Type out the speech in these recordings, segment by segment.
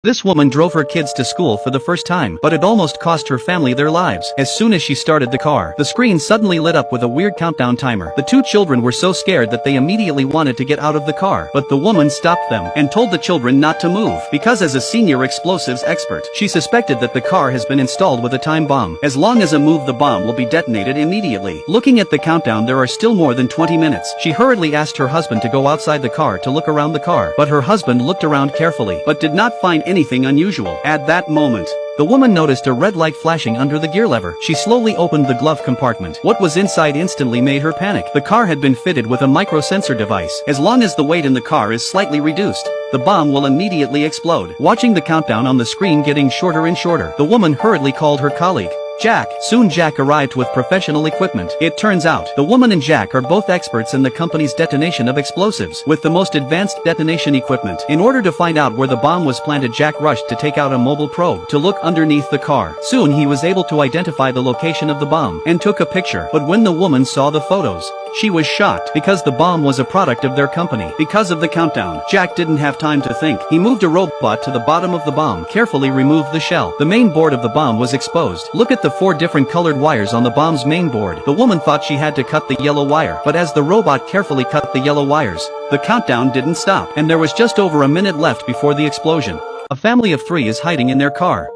This woman drove her kids to school for the first time, but it almost cost her family their lives. As soon as she started the car, the screen suddenly lit up with a weird countdown timer. The two children were so scared that they immediately wanted to get out of the car, but the woman stopped them and told the children not to move, because as a senior explosives expert, she suspected that the car has been installed with a time bomb. As long as a move, the bomb will be detonated immediately. Looking at the countdown, there are still more than 20 minutes. She hurriedly asked her husband to go outside the car to look around the car, but her husband looked around carefully, but did not find anything unusual. At that moment, the woman noticed a red light flashing under the gear lever. She slowly opened the glove compartment. What was inside instantly made her panic. The car had been fitted with a microsensor device. As long as the weight in the car is slightly reduced, the bomb will immediately explode. Watching the countdown on the screen getting shorter and shorter, the woman hurriedly called her colleague, Jack. Soon Jack arrived with professional equipment. It turns out, the woman and Jack are both experts in the company's detonation of explosives, with the most advanced detonation equipment. In order to find out where the bomb was planted, Jack rushed to take out a mobile probe to look underneath the car. Soon he was able to identify the location of the bomb and took a picture. But when the woman saw the photos, she was shocked, because the bomb was a product of their company. Because of the countdown, Jack didn't have time to think. He moved a robot to the bottom of the bomb, carefully removed the shell. The main board of the bomb was exposed. Look at the 4 different colored wires on the bomb's main board. The woman thought she had to cut the yellow wire, but as the robot carefully cut the yellow wires, the countdown didn't stop, and there was just over a minute left before the explosion. A family of 3 is hiding in their car.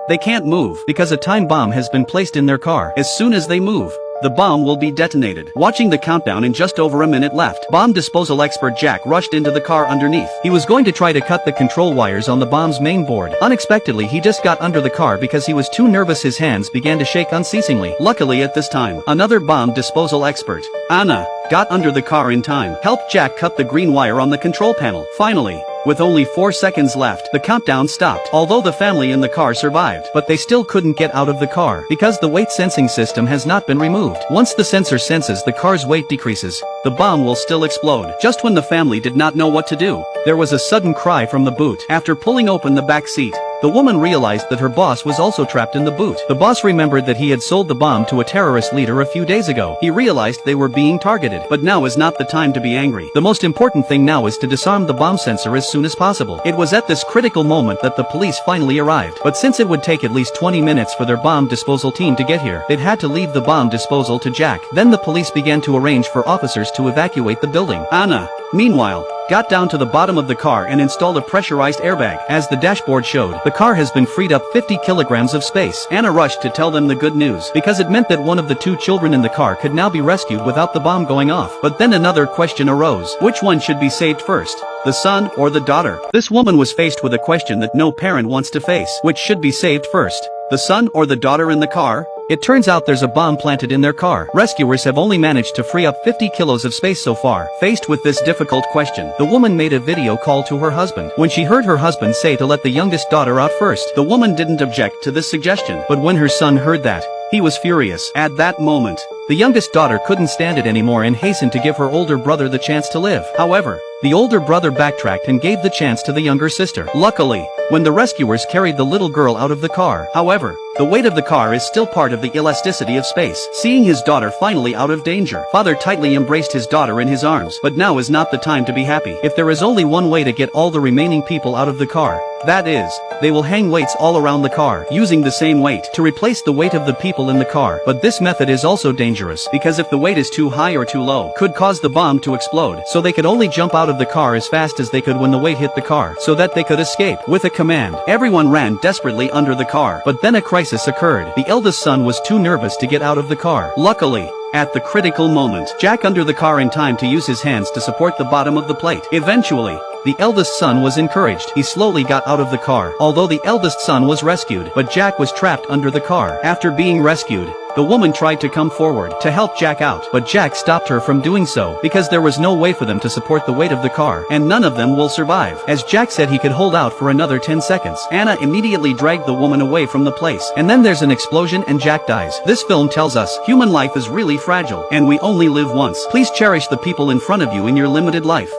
They can't move, because a time bomb has been placed in their car. As soon as they move, the bomb will be detonated. Watching the countdown and just over a minute left, bomb disposal expert Jack rushed into the car underneath. He was going to try to cut the control wires on the bomb's main board. Unexpectedly, he just got under the car because he was too nervous. His hands began to shake unceasingly. Luckily at this time, another bomb disposal expert, Anna, got under the car in time, helped Jack cut the green wire on the control panel. Finally, with only 4 seconds left, the countdown stopped. Although the family in the car survived, but they still couldn't get out of the car, because the weight sensing system has not been removed. Once the sensor senses the car's weight decreases, the bomb will still explode. Just when the family did not know what to do, there was a sudden cry from the boot. After pulling open the back seat, the woman realized that her boss was also trapped in the boot. The boss remembered that he had sold the bomb to a terrorist leader a few days ago. He realized they were being targeted, but now is not the time to be angry. The most important thing now is to disarm the bomb sensor as soon as possible. It was at this critical moment that the police finally arrived, but since it would take at least 20 minutes for their bomb disposal team to get here, they'd had to leave the bomb disposal to Jack. Then the police began to arrange for officers to evacuate the building. Anna, meanwhile, got down to the bottom of the car and installed a pressurized airbag. As the dashboard showed, the car has been freed up 50 kilograms of space. Anna rushed to tell them the good news, because it meant that one of the 2 children in the car could now be rescued without the bomb going off. But then another question arose. Which one should be saved first? The son or the daughter? This woman was faced with a question that no parent wants to face. Which should be saved first? The son or the daughter in the car? It turns out there's a bomb planted in their car. Rescuers have only managed to free up 50 kilos of space so far. Faced with this difficult question, the woman made a video call to her husband. When she heard her husband say to let the youngest daughter out first, the woman didn't object to this suggestion. But when her son heard that, he was furious. At that moment, the youngest daughter couldn't stand it anymore and hastened to give her older brother the chance to live. However, the older brother backtracked and gave the chance to the younger sister. Luckily, when the rescuers carried the little girl out of the car, however, the weight of the car is still part of the elasticity of space. Seeing his daughter finally out of danger, father tightly embraced his daughter in his arms. But now is not the time to be happy. If there is only one way to get all the remaining people out of the car, that is, they will hang weights all around the car, using the same weight to replace the weight of the people in the car. But this method is also dangerous, because if the weight is too high or too low, could cause the bomb to explode. So they could only jump out of the car as fast as they could when the weight hit the car, so that they could escape. With a command, everyone ran desperately under the car. But then a crisis occurred. The eldest son was too nervous to get out of the car. Luckily, at the critical moment, Jack under the car in time to use his hands to support the bottom of the plate. Eventually, the eldest son was encouraged. He slowly got out of the car, although the eldest son was rescued, but Jack was trapped under the car. After being rescued, the woman tried to come forward to help Jack out, but Jack stopped her from doing so, because there was no way for them to support the weight of the car, and none of them will survive. As Jack said he could hold out for another 10 seconds, Anna immediately dragged the woman away from the place, and then there's an explosion and Jack dies. This film tells us, human life is really fragile, and we only live once. Please cherish the people in front of you in your limited life.